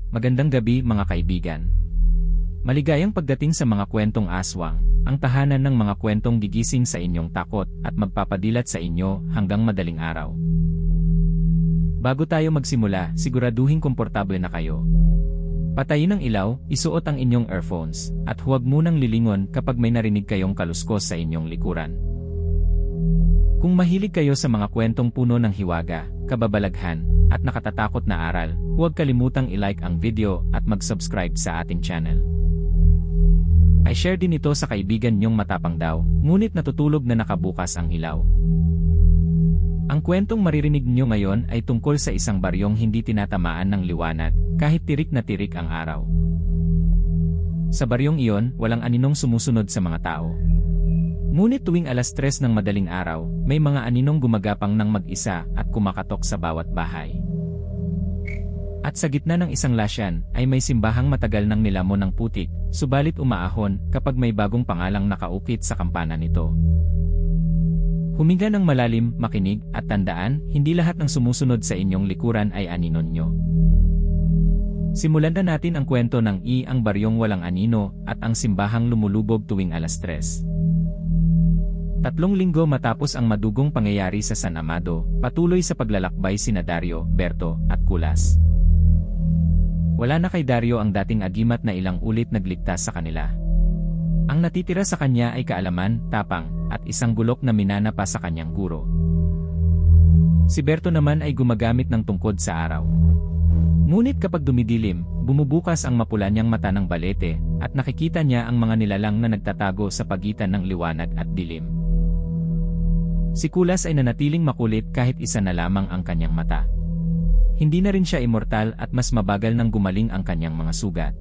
Magandang gabi mga kaibigan. Maligayang pagdating sa mga kwentong aswang, ang tahanan ng mga kwentong gigising sa inyong takot at magpapadilat sa inyo hanggang madaling araw. Bago tayo magsimula, siguraduhin komportable na kayo. Patayin ang ilaw, isuot ang inyong earphones, at huwag munang lilingon kapag may narinig kayong kaluskos sa inyong likuran. Kung mahilig kayo sa mga kwentong puno ng hiwaga, kababalaghan, at nakatatakot na aral, huwag kalimutang i-like ang video at mag-subscribe sa ating channel. I-share din ito sa kaibigan nyong matapang daw, ngunit natutulog na nakabukas ang ilaw. Ang kwentong maririnig nyo ngayon ay tungkol sa isang baryong hindi tinatamaan ng liwanag, kahit tirik na tirik ang araw. Sa baryong iyon, walang aninong sumusunod sa mga tao. Ngunit tuwing 3:00 ng madaling araw, may mga aninong gumagapang ng mag-isa at kumakatok sa bawat bahay. At sa gitna ng isang lasyan, ay may simbahang matagal nang nilamon ng putik, subalit umaahon kapag may bagong pangalang nakaukit sa kampana nito. Huminga ng malalim, makinig, at tandaan, hindi lahat ng sumusunod sa inyong likuran ay aninon nyo. Simulan na natin ang kwento ng ang baryong walang anino at ang simbahang lumulubog tuwing 3:00. 3 linggo matapos ang madugong pangyayari sa San Amado, patuloy sa paglalakbay sina Dario, Berto, at Kulas. Wala na kay Dario ang dating agimat na ilang ulit nagligtas sa kanila. Ang natitira sa kanya ay kaalaman, tapang, at isang gulok na minana pa sa kanyang guro. Si Berto naman ay gumagamit ng tungkod sa araw. Ngunit kapag dumidilim, bumubukas ang mapula niyang mata ng balete, at nakikita niya ang mga nilalang na nagtatago sa pagitan ng liwanag at dilim. Si Kulas ay nanatiling makulit kahit isa na lamang ang kanyang mata. Hindi na rin siya immortal at mas mabagal nang gumaling ang kanyang mga sugat.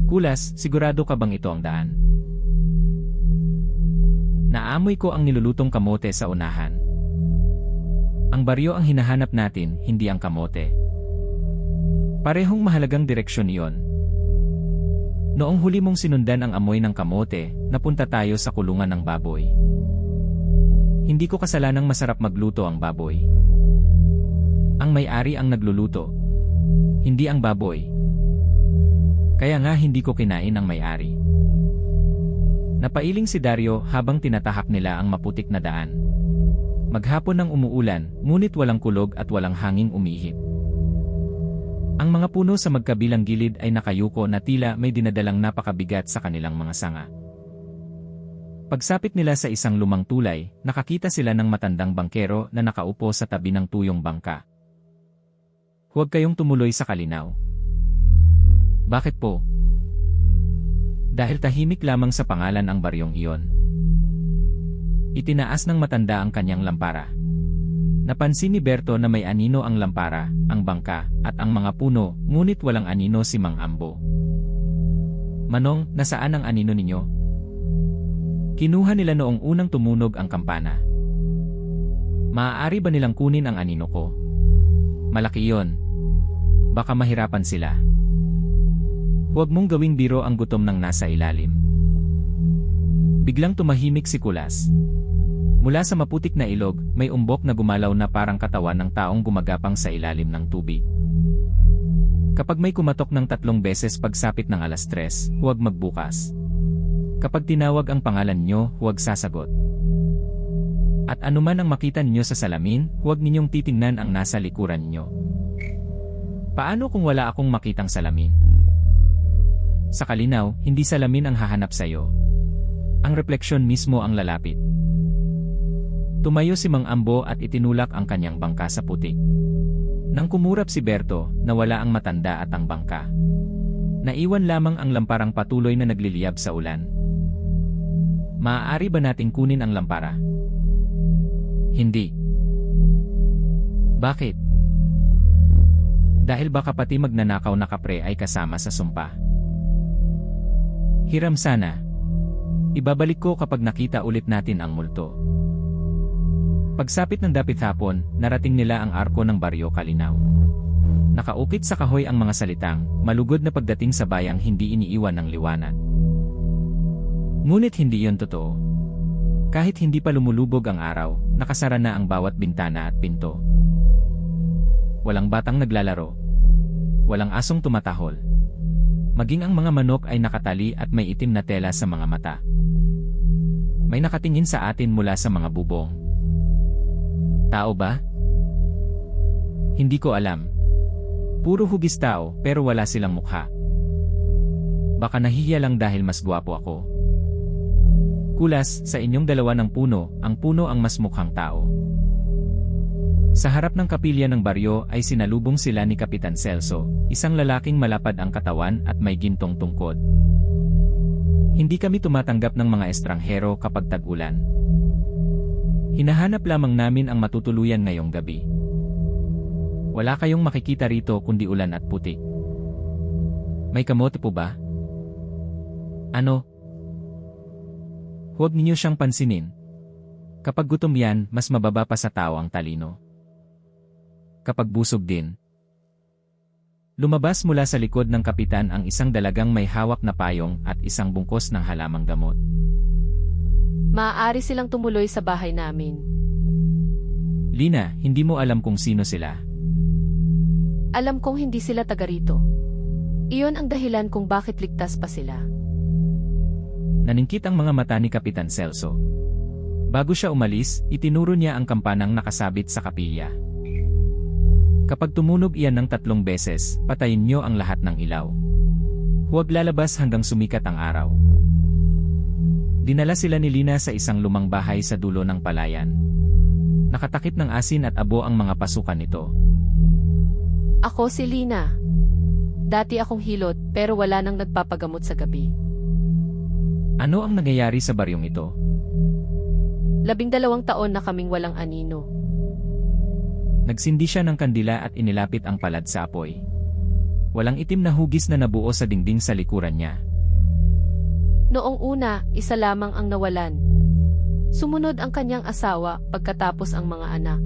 Kulas, sigurado ka bang ito ang daan? Naamoy ko ang nilulutong kamote sa unahan. Ang baryo ang hinahanap natin, hindi ang kamote. Parehong mahalagang direksyon iyon. Noong huli mong sinundan ang amoy ng kamote, napunta tayo sa kulungan ng baboy. Hindi ko kasalanang masarap magluto ang baboy. Ang may-ari ang nagluluto, hindi ang baboy. Kaya nga hindi ko kinain ang may-ari. Napailing si Dario habang tinatahak nila ang maputik na daan. Maghapon nang umuulan, ngunit walang kulog at walang hanging umihip. Ang mga puno sa magkabilang gilid ay nakayuko na tila may dinadalang napakabigat sa kanilang mga sanga. Pagsapit nila sa isang lumang tulay, nakakita sila ng matandang bangkero na nakaupo sa tabi ng tuyong bangka. Huwag kayong tumuloy sa kalinaw. Bakit po? Dahil tahimik lamang sa pangalan ang baryong iyon. Itinaas ng matanda ang kanyang lampara. Napansin ni Berto na may anino ang lampara, ang bangka, at ang mga puno, ngunit walang anino si Mang Ambo. Manong, nasaan ang anino ninyo? Kinuha nila noong unang tumunog ang kampana. Maaari ba nilang kunin ang anino ko? Malaki yon. Baka mahirapan sila. Huwag mong gawing biro ang gutom ng nasa ilalim. Biglang tumahimik si Kulas. Mula sa maputik na ilog, may umbok na gumalaw na parang katawan ng taong gumagapang sa ilalim ng tubig. Kapag may kumatok ng 3 beses pagsapit ng 3:00, huwag magbukas. Kapag tinawag ang pangalan nyo, huwag sasagot. At anuman ang makita ninyo sa salamin, huwag ninyong titingnan ang nasa likuran nyo. Paano kung wala akong makitang salamin? Sa kalinaw, hindi salamin ang hahanap sa'yo. Ang refleksyon mismo ang lalapit. Tumayo si Mang Ambo at itinulak ang kanyang bangka sa putik. Nang kumurap si Berto, nawala ang matanda at ang bangka. Naiwan lamang ang lamparang patuloy na nagliliyab sa ulan. Maaari ba nating kunin ang lampara? Hindi. Bakit? Dahil baka pati magnanakaw na kapre ay kasama sa sumpa. Hiram sana. Ibabalik ko kapag nakita ulit natin ang multo. Pagsapit ng dapit hapon, narating nila ang arko ng baryo Kalinaw. Nakaukit sa kahoy ang mga salitang, malugod na pagdating sa bayang hindi iniiwan ng liwanag. Ngunit hindi yon totoo. Kahit hindi pa lumulubog ang araw, nakasara na ang bawat bintana at pinto. Walang batang naglalaro. Walang asong tumatahol. Maging ang mga manok ay nakatali at may itim na tela sa mga mata. May nakatingin sa atin mula sa mga bubong. Tao ba? Hindi ko alam. Puro hugis tao pero wala silang mukha. Baka nahihiya lang dahil mas gwapo ako. Kulas, sa inyong dalawa ng puno ang mas mukhang tao. Sa harap ng kapilya ng baryo ay sinalubong sila ni Kapitan Celso, isang lalaking malapad ang katawan at may gintong tungkod. Hindi kami tumatanggap ng mga estranghero kapag tag-ulan. Hinahanap lamang namin ang matutuluyan ngayong gabi. Wala kayong makikita rito kundi ulan at putik. May kamote po ba? Ano? Huwag ninyo siyang pansinin. Kapag gutom yan, mas mababa pa sa tao ang talino. Kapag busog din. Lumabas mula sa likod ng kapitan ang isang dalagang may hawak na payong at isang bungkos ng halamang gamot. Maaari silang tumuloy sa bahay namin. Lina, hindi mo alam kung sino sila. Alam kong hindi sila taga rito. Iyon ang dahilan kung bakit ligtas pa sila. Naningkit ang mga mata ni Kapitan Celso. Bago siya umalis, itinuro niya ang kampanang nakasabit sa kapilya. Kapag tumunog iyan ng 3 beses, patayin niyo ang lahat ng ilaw. Huwag lalabas hanggang sumikat ang araw. Dinala sila ni Lina sa isang lumang bahay sa dulo ng palayan. Nakatakip ng asin at abo ang mga pasukan nito. Ako si Lina. Dati akong hilot pero wala nang nagpapagamot sa gabi. Ano ang nangyayari sa baryong ito? 12 taon na kaming walang anino. Nagsindi siya ng kandila at inilapit ang palad sa apoy. Walang itim na hugis na nabuo sa dingding sa likuran niya. Noong una, isa lamang ang nawalan. Sumunod ang kanyang asawa pagkatapos ang mga anak.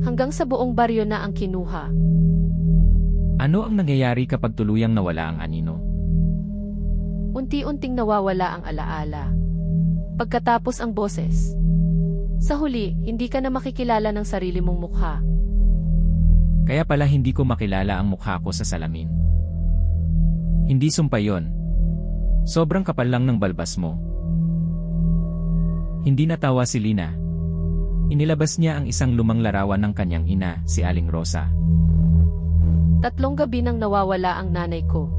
Hanggang sa buong baryo na ang kinuha. Ano ang nangyayari kapag tuluyang nawala ang anino? Unti-unting nawawala ang alaala. Pagkatapos ang boses. Sa huli, hindi ka na makikilala ng sarili mong mukha. Kaya pala hindi ko makilala ang mukha ko sa salamin. Hindi sumpa yon. Sobrang kapal lang ng balbas mo. Hindi natawa si Lina. Inilabas niya ang isang lumang larawan ng kanyang ina, si Aling Rosa. 3 gabi nang nawawala ang nanay ko.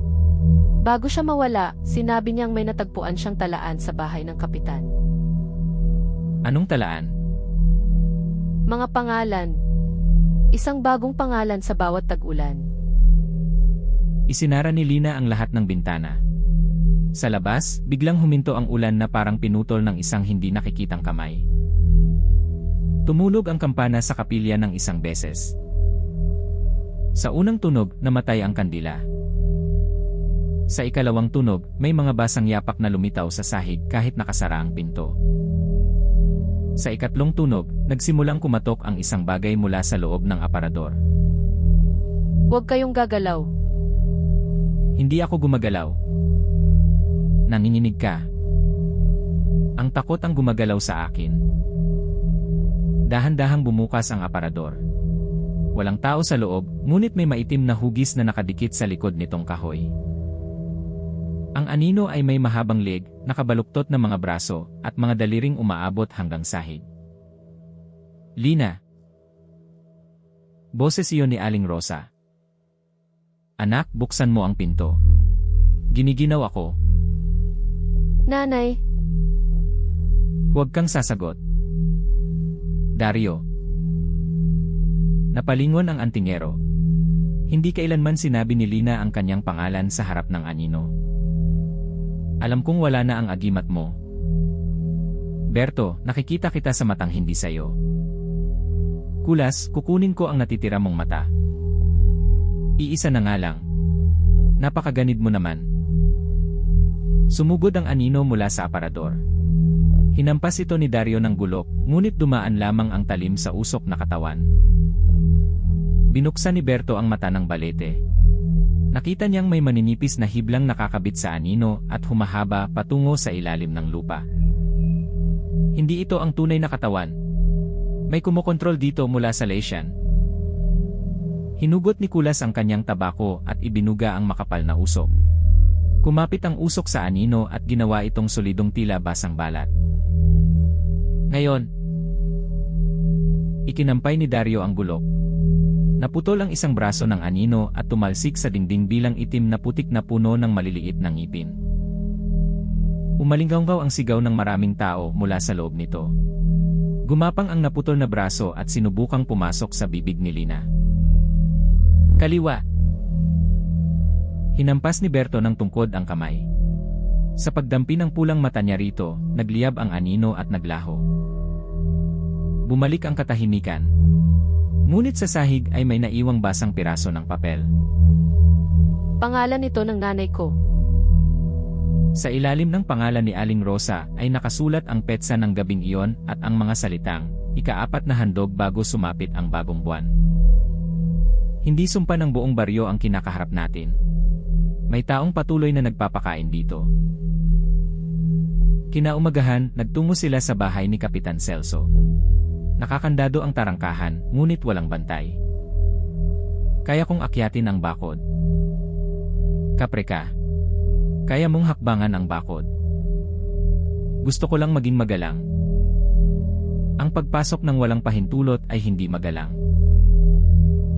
Bago siya mawala, sinabi niyang may natagpuan siyang talaan sa bahay ng kapitan. Anong talaan? Mga pangalan. Isang bagong pangalan sa bawat tag-ulan. Isinara ni Lina ang lahat ng bintana. Sa labas, biglang huminto ang ulan na parang pinutol ng isang hindi nakikitang kamay. Tumulog ang kampana sa kapilya ng 1 beses. Sa unang tunog, namatay ang kandila. Sa ikalawang tunog, may mga basang yapak na lumitaw sa sahig kahit nakasara ang pinto. Sa ikatlong tunog, nagsimulang kumatok ang isang bagay mula sa loob ng aparador. Huwag kayong gagalaw. Hindi ako gumagalaw. Nanginginig ka. Ang takot ang gumagalaw sa akin. Dahan-dahang bumukas ang aparador. Walang tao sa loob, ngunit may maitim na hugis na nakadikit sa likod nitong kahoy. Ang anino ay may mahabang leg, nakabaluktot na mga braso, at mga daliring umaabot hanggang sahig. Lina. Boses iyon ni Aling Rosa. Anak, buksan mo ang pinto. Giniginaw ako. Nanay. Huwag kang sasagot. Dario. Napalingon ang antingero. Hindi kailanman sinabi ni Lina ang kanyang pangalan sa harap ng anino. Alam kong wala na ang agimat mo. Berto, nakikita kita sa matang hindi sayo. Kulas, kukunin ko ang natitira mong mata. Iisa na nga lang. Napakaganid mo naman. Sumugod ang anino mula sa aparador. Hinampas ito ni Dario ng gulok, ngunit dumaan lamang ang talim sa usok na katawan. Binuksan ni Berto ang mata ng balete. Nakita niyang may maninipis na hiblang nakakabit sa anino at humahaba patungo sa ilalim ng lupa. Hindi ito ang tunay na katawan. May kumokontrol dito mula sa lesion. Hinugot ni Kulas ang kanyang tabako at ibinuga ang makapal na usok. Kumapit ang usok sa anino at ginawa itong solidong tila basang balat. Ngayon, ikinampay ni Dario ang gulok. Naputol ang isang braso ng anino at tumalsik sa dingding bilang itim na putik na puno ng maliliit na ngipin. Umalinggaw ang sigaw ng maraming tao mula sa loob nito. Gumapang ang naputol na braso at sinubukang pumasok sa bibig ni Lina. Kaliwa. Hinampas ni Berto ng tungkod ang kamay. Sa pagdampi ng pulang mata niya rito, nagliyab ang anino at naglaho. Bumalik ang katahimikan. Ngunit sa sahig ay may naiwang basang piraso ng papel. Pangalan nito ng nanay ko. Sa ilalim ng pangalan ni Aling Rosa ay nakasulat ang petsa ng gabing iyon at ang mga salitang, ika-4 na handog bago sumapit ang bagong buwan. Hindi sumpa ng buong baryo ang kinakaharap natin. May taong patuloy na nagpapakain dito. Kinaumagahan, nagtungo sila sa bahay ni Kapitan Celso. Nakakandado ang tarangkahan, ngunit walang bantay. Kaya kong akyatin ang bakod. Kapre ka. Kaya mong hakbangan ang bakod. Gusto ko lang maging magalang. Ang pagpasok ng walang pahintulot ay hindi magalang.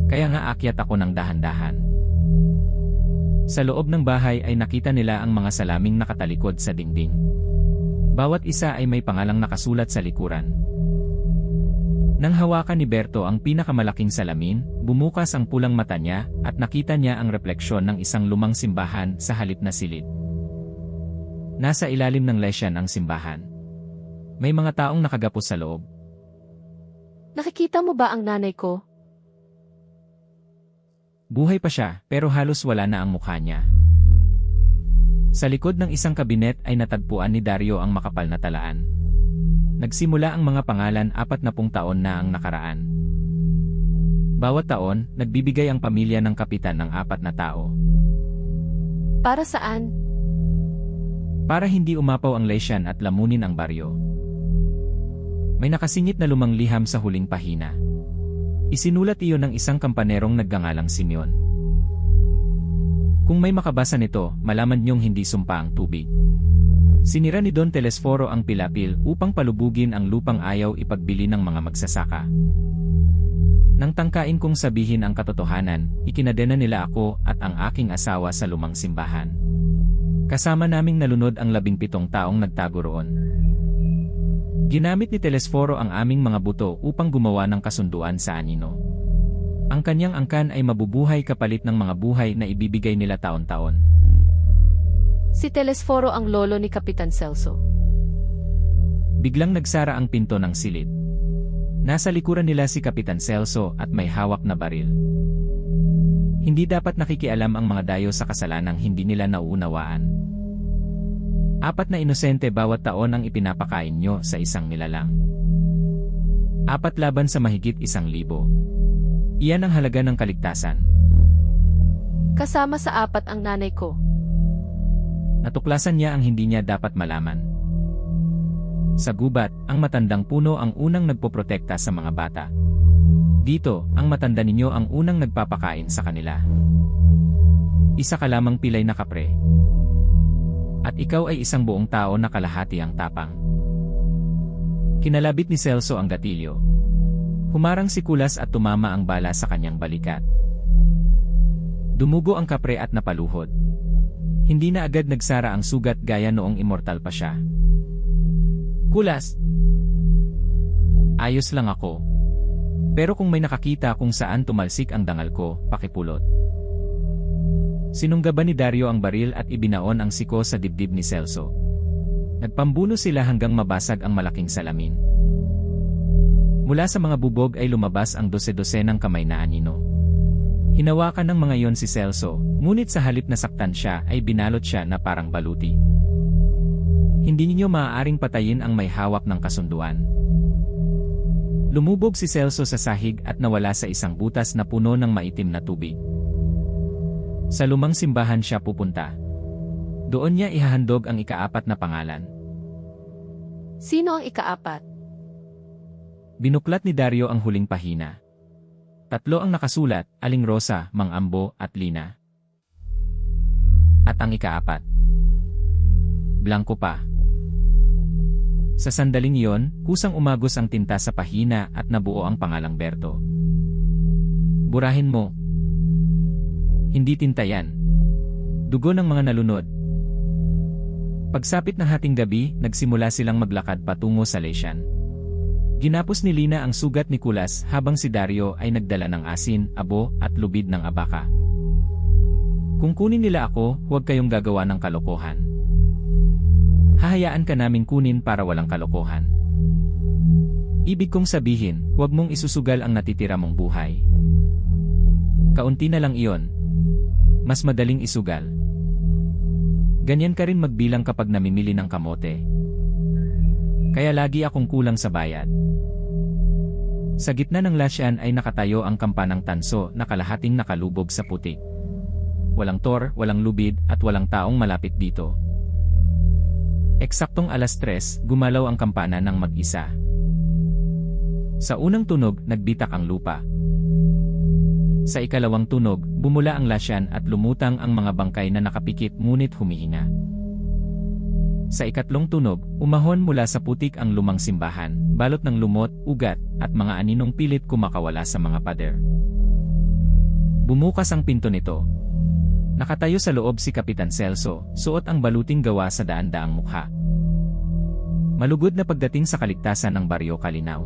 Kaya nga akyat ako ng dahan-dahan. Sa loob ng bahay ay nakita nila ang mga salaming nakatalikod sa dingding. Bawat isa ay may pangalang nakasulat sa likuran. Nang hawakan ni Berto ang pinakamalaking salamin, bumukas ang pulang mata niya at nakita niya ang refleksyon ng isang lumang simbahan sa halip na silid. Nasa ilalim ng lesyan ang simbahan. May mga taong nakagapos sa loob. Nakikita mo ba ang nanay ko? Buhay pa siya, pero halos wala na ang mukha niya. Sa likod ng isang kabinet ay natagpuan ni Dario ang makapal na talaan. Nagsimula ang mga pangalan 40 taon na ang nakaraan. Bawat taon, nagbibigay ang pamilya ng kapitan ng 4 na tao. Para saan? Para hindi umapaw ang lesyan at lamunin ang baryo. May nakasingit na lumang liham sa huling pahina. Isinulat iyon ng isang kampanerong nagngangalang Simeon. Kung may makabasa nito, malaman niyong hindi sumpa ang tubig. Sinira ni Don Telesforo ang pilapil upang palubugin ang lupang ayaw ipagbili ng mga magsasaka. Nang tangkain kong sabihin ang katotohanan, ikinadena nila ako at ang aking asawa sa lumang simbahan. Kasama naming nalunod ang 17 taong nagtago roon. Ginamit ni Telesforo ang aming mga buto upang gumawa ng kasunduan sa anino. Ang kanyang angkan ay mabubuhay kapalit ng mga buhay na ibibigay nila taon-taon. Si Telesforo ang lolo ni Kapitan Celso. Biglang nagsara ang pinto ng silid. Nasa likuran nila si Kapitan Celso at may hawak na baril. Hindi dapat nakikialam ang mga dayo sa kasalanang hindi nila nauunawaan. 4 na inosente bawat taon ang ipinapakain nyo sa isang nilalang. 4 laban sa mahigit 1,000. Iyan ang halaga ng kaligtasan. Kasama sa 4 ang nanay ko. Natuklasan niya ang hindi niya dapat malaman. Sa gubat, ang matandang puno ang unang nagpoprotekta sa mga bata. Dito, ang matanda ninyo ang unang nagpapakain sa kanila. Isa ka lamang pilay na kapre. At ikaw ay isang buong tao na kalahati ang tapang. Kinalabit ni Celso ang gatilyo. Humarang si Kulas at tumama ang bala sa kanyang balikat. Dumugo ang kapre at napaluhod. Hindi na agad nagsara ang sugat gaya noong immortal pa siya. Kulas! Ayos lang ako. Pero kung may nakakita kung saan tumalsik ang dangal ko, pakipulot. Sinunggaban ni Dario ang baril at ibinaon ang siko sa dibdib ni Celso. Nagpambuno sila hanggang mabasag ang malaking salamin. Mula sa mga bubog ay lumabas ang 12 ng kamay na anino. Hinawakan ng mga yon si Celso, ngunit sa halip na saktan siya ay binalot siya na parang baluti. Hindi ninyo maaaring patayin ang may hawak ng kasunduan. Lumubog si Celso sa sahig at nawala sa isang butas na puno ng maitim na tubig. Sa lumang simbahan siya pupunta. Doon niya ihahandog ang ika-4 na pangalan. Sino ang ika-4? Binuklat ni Dario ang huling pahina. Tatlo ang nakasulat, Aling Rosa, Mang Ambo, at Lina. At ang ikaapat, blanko pa. Sa sandaling iyon, kusang umagos ang tinta sa pahina at nabuo ang pangalang Berto. Burahin mo. Hindi tinta yan. Dugo ng mga nalunod. Pagsapit ng hating gabi, nagsimula silang maglakad patungo sa Lesian. Ginapos ni Lina ang sugat ni Kulas habang si Dario ay nagdala ng asin, abo, at lubid ng abaka. Kung kunin nila ako, huwag kayong gagawa ng kalokohan. Hahayaan ka naming kunin para walang kalokohan. Ibig kong sabihin, huwag mong isusugal ang natitira mong buhay. Kaunti na lang iyon. Mas madaling isugal. Ganyan ka rin magbilang kapag namimili ng kamote. Kaya lagi akong kulang sa bayad. Sa gitna ng Lesian ay nakatayo ang kampanang tanso na kalahating nakalubog sa putik. Walang tor, walang lubid, at walang taong malapit dito. Eksaktong 3:00, gumalaw ang kampana ng mag-isa. Sa unang tunog, nagbitak ang lupa. Sa ikalawang tunog, bumula ang Lesian at lumutang ang mga bangkay na nakapikit ngunit humihinga. Sa ikatlong tunog, umahon mula sa putik ang lumang simbahan, balot ng lumot, ugat, at mga aninong pilit kumakawala sa mga pader. Bumukas ang pinto nito. Nakatayo sa loob si Kapitan Celso, suot ang baluting gawa sa daan-daang mukha. Malugod na pagdating sa kaligtasan ng Baryo Calinaw.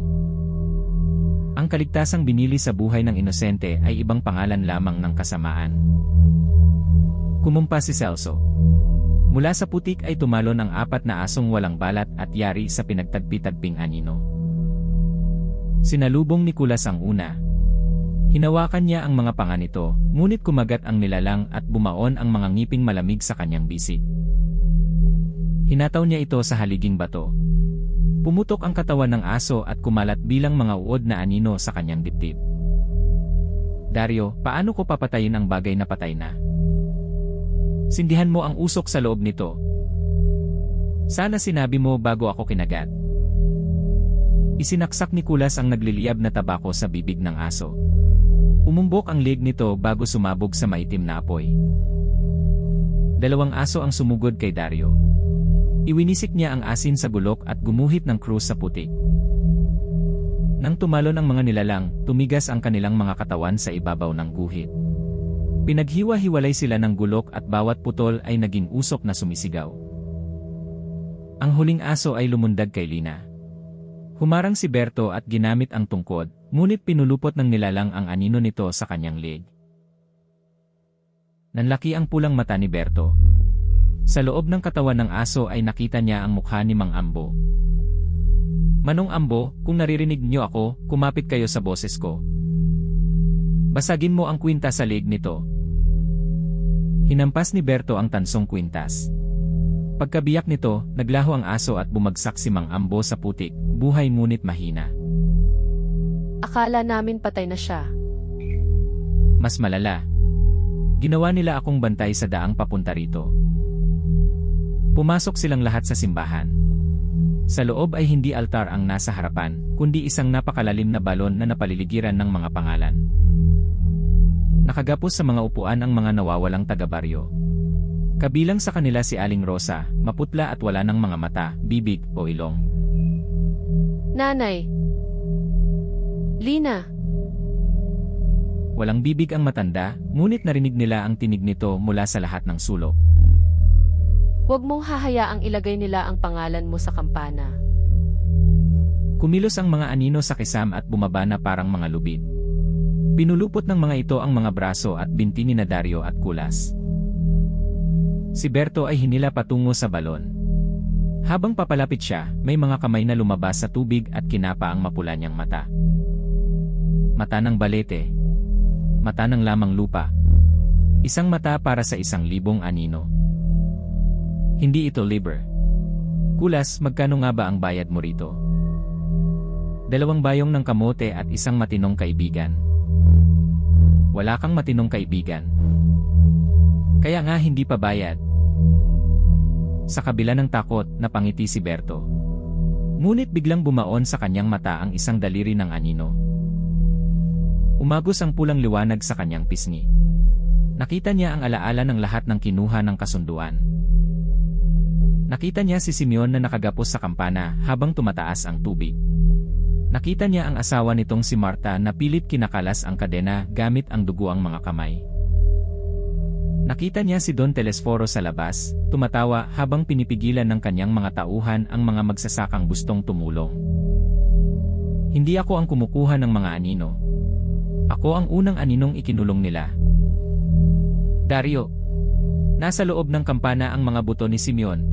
Ang kaligtasang binili sa buhay ng inosente ay ibang pangalan lamang ng kasamaan. Kumumpa si Celso. Mula sa putik ay tumalon ang 4 na asong walang balat at yari sa pinagtagpi-tagping anino. Sinalubong ni Kulas ang una. Hinawakan niya ang mga panga nito, ngunit kumagat ang nilalang at bumaon ang mga ngiping malamig sa kanyang bisig. Hinataw niya ito sa haliging bato. Pumutok ang katawan ng aso at kumalat bilang mga uod na anino sa kanyang dibdib. Dario, paano ko papatayin ang bagay na patay na? Sindihan mo ang usok sa loob nito. Sana sinabi mo bago ako kinagat. Isinaksak ni Kulas ang nagliliyab na tabako sa bibig ng aso. Umumbok ang leg nito bago sumabog sa maitim na apoy. 2 aso ang sumugod kay Dario. Iwinisik niya ang asin sa gulok at gumuhit ng krus sa putik. Nang tumalon ang mga nilalang, tumigas ang kanilang mga katawan sa ibabaw ng guhit. Pinaghiwa-hiwalay sila ng gulok at bawat putol ay naging usok na sumisigaw. Ang huling aso ay lumundag kay Lina. Humarang si Berto at ginamit ang tungkod, ngunit pinulupot ng nilalang ang anino nito sa kanyang leg. Nanlaki ang pulang mata ni Berto. Sa loob ng katawan ng aso ay nakita niya ang mukha ni Mang Ambo. Manong Ambo, kung naririnig niyo ako, kumapit kayo sa boses ko. Basagin mo ang kwintas sa leg nito. Hinampas ni Berto ang tansong kwintas. Pagkabiyak nito, naglaho ang aso at bumagsak si Mang Ambo sa putik, buhay ngunit mahina. Akala namin patay na siya. Mas malala. Ginawa nila akong bantay sa daang papunta rito. Pumasok silang lahat sa simbahan. Sa loob ay hindi altar ang nasa harapan, kundi isang napakalalim na balon na napaliligiran ng mga pangalan. Nakagapos sa mga upuan ang mga nawawalang taga-baryo. Kabilang sa kanila si Aling Rosa, maputla at wala ng mga mata, bibig o ilong. Nanay! Lina! Walang bibig ang matanda, ngunit narinig nila ang tinig nito mula sa lahat ng sulok. Huwag mong hahayaang ilagay nila ang pangalan mo sa kampana. Kumilos ang mga anino sa kisam at bumaba na parang mga lubid. Pinulupot ng mga ito ang mga braso at binti ni Dario at Kulas. Si Berto ay hinila patungo sa balon. Habang papalapit siya, may mga kamay na lumabas sa tubig at kinapa ang mapula niyang mata. Mata ng balete. Mata ng lamang lupa. Isang mata para sa 1,000 anino. Hindi ito libre. Kulas, magkano nga ba ang bayad mo rito? 2 bayong ng kamote at 1 matinong kaibigan. Wala kang matinong kaibigan. Kaya nga hindi pa bayad. Sa kabila ng takot, napangiti si Berto. Ngunit biglang bumaon sa kanyang mata ang 1 daliri ng anino. Umagos ang pulang liwanag sa kanyang pisngi. Nakita niya ang alaala ng lahat ng kinuha ng kasunduan. Nakita niya si Simeon na nakagapos sa kampana habang tumataas ang tubig. Nakita niya ang asawa nitong si Marta na pilit kinakalas ang kadena gamit ang dugo ang mga kamay. Nakita niya si Don Telesforo sa labas, tumatawa habang pinipigilan ng kanyang mga tauhan ang mga magsasakang gustong tumulong. Hindi ako ang kumukuha ng mga anino. Ako ang unang aninong ikinulong nila. Dario. Nasa loob ng kampana ang mga buto ni Simeon.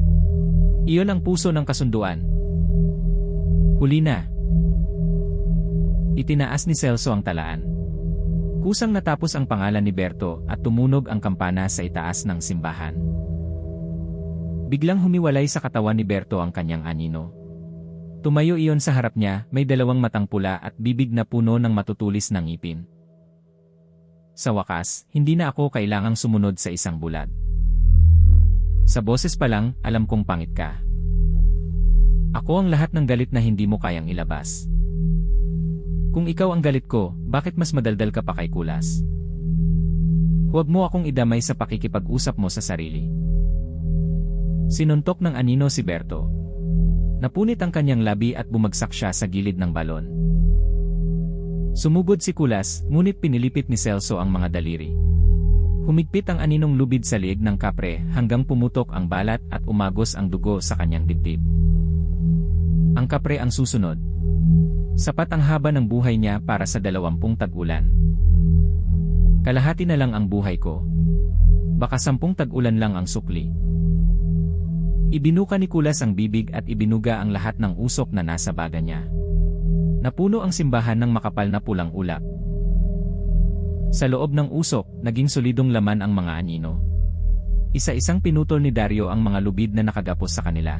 Iyon ang puso ng kasunduan. Huli na. Itinaas ni Celso ang talaan. Kusang natapos ang pangalan ni Berto at tumunog ang kampana sa itaas ng simbahan. Biglang humiwalay sa katawan ni Berto ang kanyang anino. Tumayo iyon sa harap niya, may dalawang matang pula at bibig na puno ng matutulis na ngipin. Sa wakas, hindi na ako kailangang sumunod sa isang bulag. Sa boses pa lang, alam kong pangit ka. Ako ang lahat ng galit na hindi mo kayang ilabas. Kung ikaw ang galit ko, bakit mas madaldal ka pa kay Kulas? Huwag mo akong idamay sa pakikipag-usap mo sa sarili. Sinuntok ng anino si Berto. Napunit ang kanyang labi at bumagsak siya sa gilid ng balon. Sumugod si Kulas, ngunit pinilipit ni Celso ang mga daliri. Humigpit ang aninong lubid sa liig ng kapre hanggang pumutok ang balat at umagos ang dugo sa kanyang dibdib. Ang kapre ang susunod. Sapat ang haba ng buhay niya para sa 20 tag-ulan. Kalahati na lang ang buhay ko. Baka 10 tag-ulan lang ang sukli. Ibinuka ni Kulas ang bibig at ibinuga ang lahat ng usok na nasa baga niya. Napuno ang simbahan ng makapal na pulang ulap. Sa loob ng usok, naging solidong laman ang mga anino. Isa-isang pinutol ni Dario ang mga lubid na nakagapos sa kanila.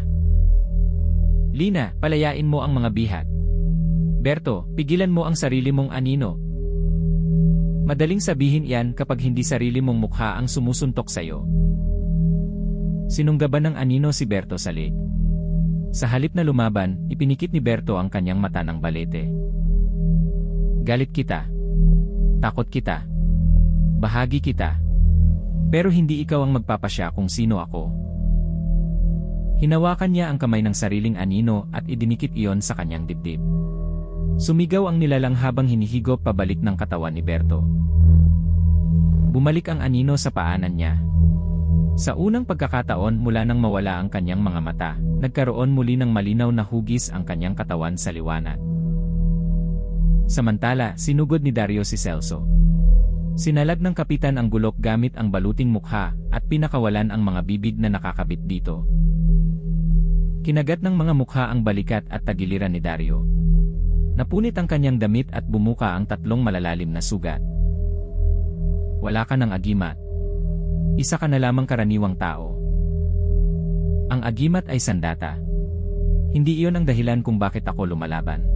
Lina, palayain mo ang mga bihat. Berto, pigilan mo ang sarili mong anino. Madaling sabihin yan kapag hindi sarili mong mukha ang sumusuntok sa'yo. Sinunggaban ng anino si Berto sa leg. Sa halip na lumaban, ipinikit ni Berto ang kanyang mata ng balete. Galit kita. Takot kita. Bahagi kita. Pero hindi ikaw ang magpapasya kung sino ako. Hinawakan niya ang kamay ng sariling anino at idinikit iyon sa kanyang dibdib. Sumigaw ang nilalang habang hinihigop pabalik ng katawan ni Berto. Bumalik ang anino sa paanan niya. Sa unang pagkakataon mula nang mawala ang kanyang mga mata, nagkaroon muli ng malinaw na hugis ang kanyang katawan sa liwanag. Samantala, sinugod ni Dario si Celso. Sinalag ng kapitan ang gulok gamit ang baluting mukha at pinakawalan ang mga bibig na nakakabit dito. Kinagat ng mga mukha ang balikat at tagiliran ni Dario. Napunit ang kanyang damit at bumuka ang 3 malalalim na sugat. Wala ka ng agimat. Isa ka na lamang karaniwang tao. Ang agimat ay sandata. Hindi iyon ang dahilan kung bakit ako lumalaban.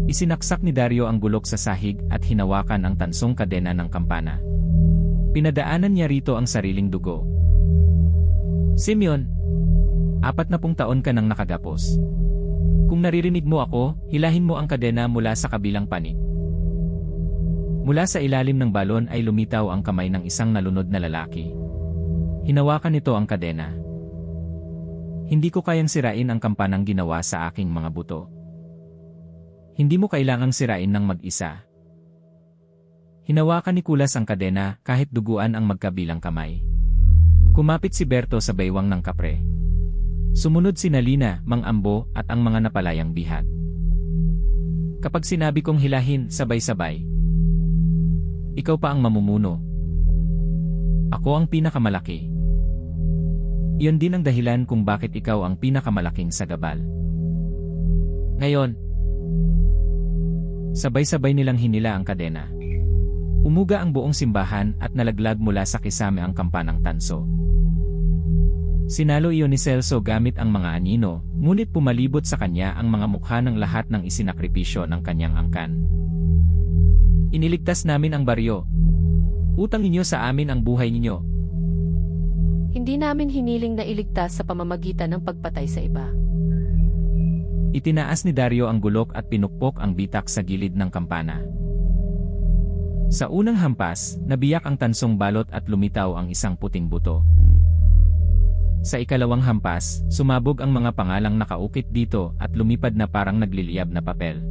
Isinaksak ni Dario ang gulok sa sahig at hinawakan ang tansong kadena ng kampana. Pinadaanan niya rito ang sariling dugo. Simeon, 40 taon ka nang nakagapos. Kung naririnig mo ako, hilahin mo ang kadena mula sa kabilang panig. Mula sa ilalim ng balon ay lumitaw ang kamay ng isang nalunod na lalaki. Hinawakan nito ang kadena. Hindi ko kayang sirain ang kampanang ginawa sa aking mga buto. Hindi mo kailangang sirain ng mag-isa. Hinawakan ni Kulas ang kadena kahit duguan ang magkabilang kamay. Kumapit si Berto sa baywang ng kapre. Sumunod si Nalina, Mang Ambo at ang mga napalayang bihat. Kapag sinabi kong hilahin sabay-sabay, ikaw pa ang mamumuno. Ako ang pinakamalaki. Iyon din ang dahilan kung bakit ikaw ang pinakamalaking sagabal. Ngayon, sabay-sabay nilang hinila ang kadena. Umuga ang buong simbahan at nalaglag mula sa kisame ang kampanang tanso. Sinalo iyon ni Celso gamit ang mga anino, ngunit pumalibot sa kanya ang mga mukha ng lahat ng isinakripisyo ng kanyang angkan. Iniligtas namin ang baryo. Utang ninyo sa amin ang buhay ninyo. Hindi namin hiniling na iligtas sa pamamagitan ng pagpatay sa iba. Itinaas ni Dario ang gulok at pinukpok ang bitak sa gilid ng kampana. Sa unang hampas, nabiyak ang tansong balot at lumitaw ang isang puting buto. Sa ikalawang hampas, sumabog ang mga pangalang nakaukit dito at lumipad na parang nagliliyab na papel.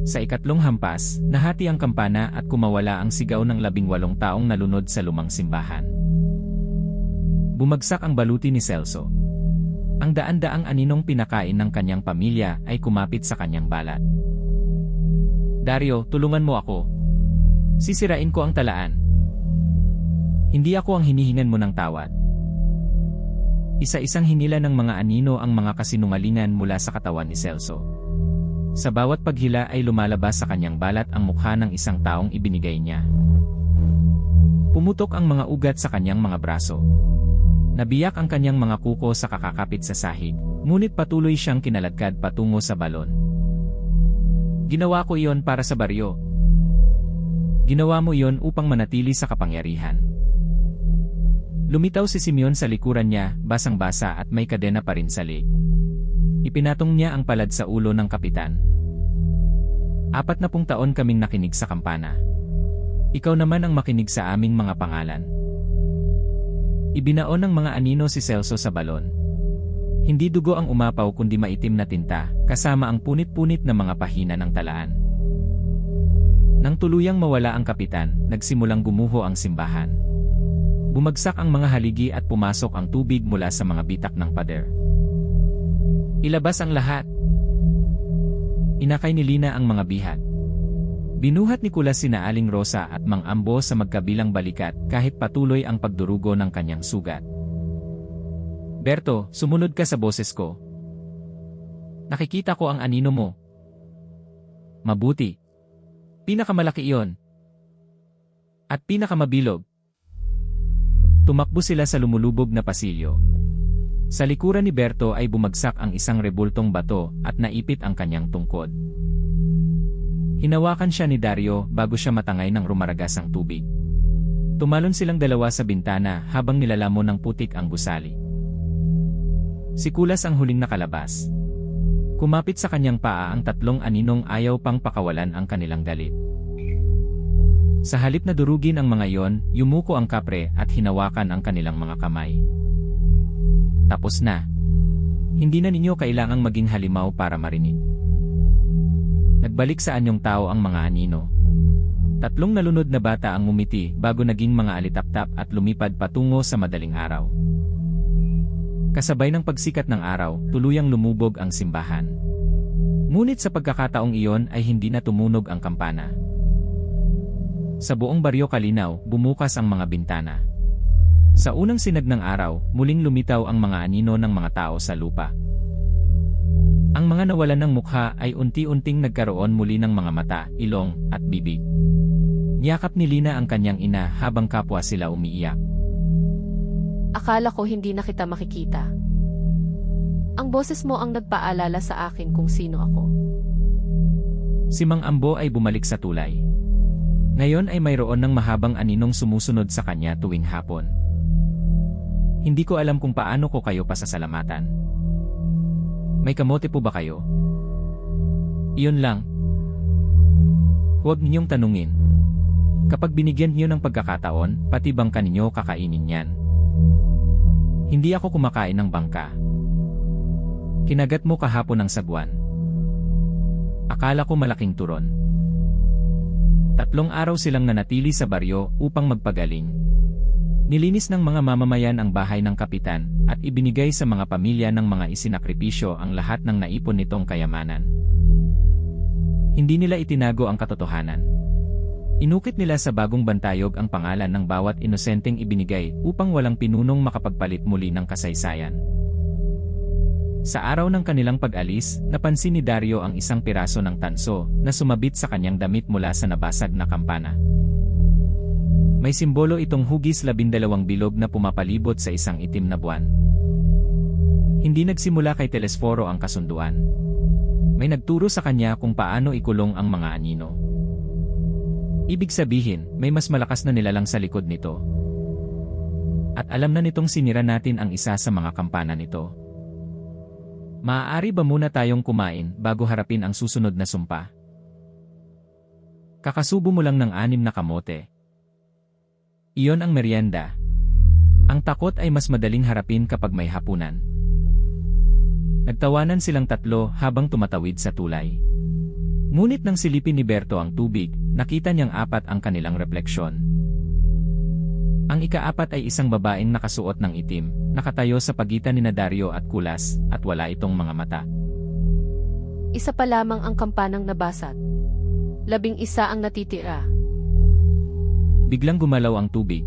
Sa ikatlong hampas, nahati ang kampana at kumawala ang sigaw ng 18 taong nalunod sa lumang simbahan. Bumagsak ang baluti ni Celso. Ang daan-daang aninong pinakain ng kanyang pamilya ay kumapit sa kanyang balat. Dario, tulungan mo ako. Sisirain ko ang talaan. Hindi ako ang hinihingan mo ng tawad. Isa-isang hinila ng mga anino ang mga kasinungalingan mula sa katawan ni Celso. Sa bawat paghila ay lumalabas sa kanyang balat ang mukha ng isang taong ibinigay niya. Pumutok ang mga ugat sa kanyang mga braso. Nabiyak ang kanyang mga kuko sa kakakapit sa sahig, ngunit patuloy siyang kinaladkad patungo sa balon. Ginawa ko iyon para sa baryo. Ginawa mo iyon upang manatili sa kapangyarihan. Lumitaw si Simeon sa likuran niya, basang-basa at may kadena pa rin sa leg. Ipinatong niya ang palad sa ulo ng kapitan. 40 taon kaming nakinig sa kampana. Ikaw naman ang makinig sa aming mga pangalan. Ibinaon ng mga anino si Celso sa balon. Hindi dugo ang umapaw kundi maitim na tinta, kasama ang punit-punit na mga pahina ng talaan. Nang tuluyang mawala ang kapitan, nagsimulang gumuho ang simbahan. Bumagsak ang mga haligi at pumasok ang tubig mula sa mga bitak ng pader. Ilabas ang lahat. Inakay ni Lina ang mga bihag. Binuhat ni Kulas sina Aling Rosa at Mang Ambo sa magkabilang balikat kahit patuloy ang pagdurugo ng kanyang sugat. Berto, sumunod ka sa boses ko. Nakikita ko ang anino mo. Mabuti. Pinakamalaki iyon. At pinakamabilog. Tumakbo sila sa lumulubog na pasilyo. Sa likuran ni Berto ay bumagsak ang isang rebultong bato at naipit ang kanyang tungkod. Hinawakan siya ni Dario bago siya matangay ng rumaragas ang tubig. Tumalon silang dalawa sa bintana habang nilalamon ng putik ang gusali. Si Kulas ang huling nakalabas. Kumapit sa kanyang paa ang 3 aninong ayaw pang pakawalan ang kanilang galit. Sa halip na durugin ang mga yon, yumuko ang kapre at hinawakan ang kanilang mga kamay. Tapos na. Hindi na ninyo kailangang maging halimaw para marinig. Nagbalik sa anyong tao ang mga anino. 3 nalunod na bata ang ngumiti bago naging mga alitaptap at lumipad patungo sa madaling araw. Kasabay ng pagsikat ng araw, tuluyang lumubog ang simbahan. Ngunit sa pagkakataong iyon ay hindi na tumunog ang kampana. Sa buong baryo kalinaw, bumukas ang mga bintana. Sa unang sinag ng araw, muling lumitaw ang mga anino ng mga tao sa lupa. Ang mga nawalan ng mukha ay unti-unting nagkaroon muli ng mga mata, ilong, at bibig. Niyakap ni Lina ang kanyang ina habang kapwa sila umiiyak. Akala ko hindi na kita makikita. Ang boses mo ang nagpaalala sa akin kung sino ako. Si Mang Ambo ay bumalik sa tulay. Ngayon ay mayroon ng mahabang aninong sumusunod sa kanya tuwing hapon. Hindi ko alam kung paano ko kayo pasasalamatan. May kamote po ba kayo? Iyon lang. Huwag ninyong tanungin. Kapag binigyan niyo ng pagkakataon, pati bangka ninyo kakainin yan. Hindi ako kumakain ng bangka. Kinagat mo kahapon ng sagwan. Akala ko malaking turon. 3 araw silang nanatili sa baryo upang magpagaling. Nilinis ng mga mamamayan ang bahay ng kapitan at ibinigay sa mga pamilya ng mga isinakripisyo ang lahat ng naipon nitong kayamanan. Hindi nila itinago ang katotohanan. Inukit nila sa bagong bantayog ang pangalan ng bawat inosenteng ibinigay upang walang pinunong makapagpalit muli ng kasaysayan. Sa araw ng kanilang pag-alis, napansin ni Dario ang isang piraso ng tanso na sumabit sa kanyang damit mula sa nabasag na kampana. May simbolo itong hugis 12 bilog na pumapalibot sa isang itim na buwan. Hindi nagsimula kay Telesforo ang kasunduan. May nagturo sa kanya kung paano ikulong ang mga anino. Ibig sabihin, may mas malakas na nilalang sa likod nito. At alam na nitong sinira natin ang isa sa mga kampana nito. Maaari ba muna tayong kumain bago harapin ang susunod na sumpa? Kakasubo mo lang ng 6 na kamote. Iyon ang merienda. Ang takot ay mas madaling harapin kapag may hapunan. Nagtawanan silang tatlo habang tumatawid sa tulay. Ngunit nang silipin ni Berto ang tubig, nakita niyang 4 ang kanilang refleksyon. Ang ika-4 ay isang babaeng nakasuot ng itim, nakatayo sa pagitan ni Dario at Kulas, at wala itong mga mata. Isa pa lamang ang kampanang nabasag. 11 ang natitira. Biglang gumalaw ang tubig.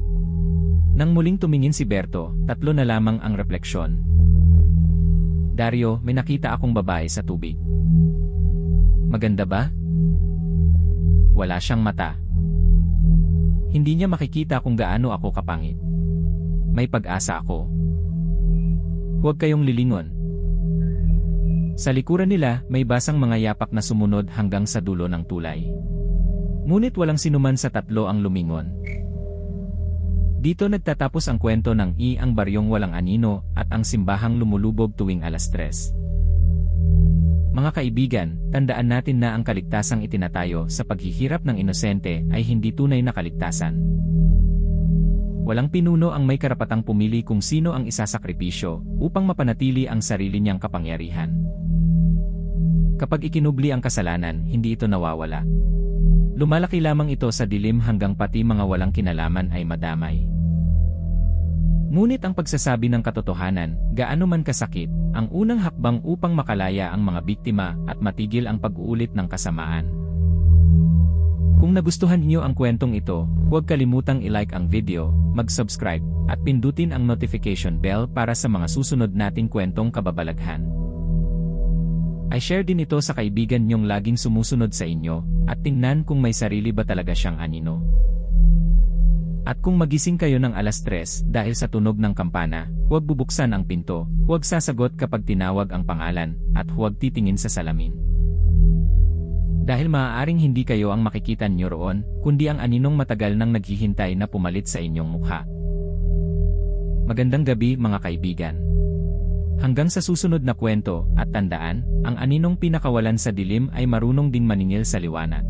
Nang muling tumingin si Berto, 3 na lamang ang refleksyon. Dario, may nakita akong babae sa tubig. Maganda ba? Wala siyang mata. Hindi niya makikita kung gaano ako kapangit. May pag-asa ako. Huwag kayong lilingon. Sa likuran nila, may basang mga yapak na sumunod hanggang sa dulo ng tulay. Ngunit walang sinuman sa 3 ang lumingon. Dito nagtatapos ang kwento ng ang baryong walang anino at ang simbahang lumulubog tuwing 3:00. Mga kaibigan, tandaan natin na ang kaligtasang itinatayo sa paghihirap ng inosente ay hindi tunay na kaligtasan. Walang pinuno ang may karapatang pumili kung sino ang isasakripisyo upang mapanatili ang sarili niyang kapangyarihan. Kapag ikinubli ang kasalanan, hindi ito nawawala. Lumalaki lamang ito sa dilim hanggang pati mga walang kinalaman ay madamay. Ngunit ang pagsasabi ng katotohanan, gaano man kasakit, ang unang hakbang upang makalaya ang mga biktima at matigil ang pag-uulit ng kasamaan. Kung nagustuhan niyo ang kwentong ito, huwag kalimutang i-like ang video, mag-subscribe, at pindutin ang notification bell para sa mga susunod nating kwentong kababalaghan. I-share din ito sa kaibigan niyong laging sumusunod sa inyo, at tingnan kung may sarili ba talaga siyang anino. At kung magising kayo ng 3:00 dahil sa tunog ng kampana, huwag bubuksan ang pinto, huwag sasagot kapag tinawag ang pangalan, at huwag titingin sa salamin. Dahil maaaring hindi kayo ang makikita niyo roon, kundi ang aninong matagal nang naghihintay na pumalit sa inyong mukha. Magandang gabi mga kaibigan. Hanggang sa susunod na kwento, at tandaan, ang aninong pinakawalan sa dilim ay marunong ding maningil sa liwanag.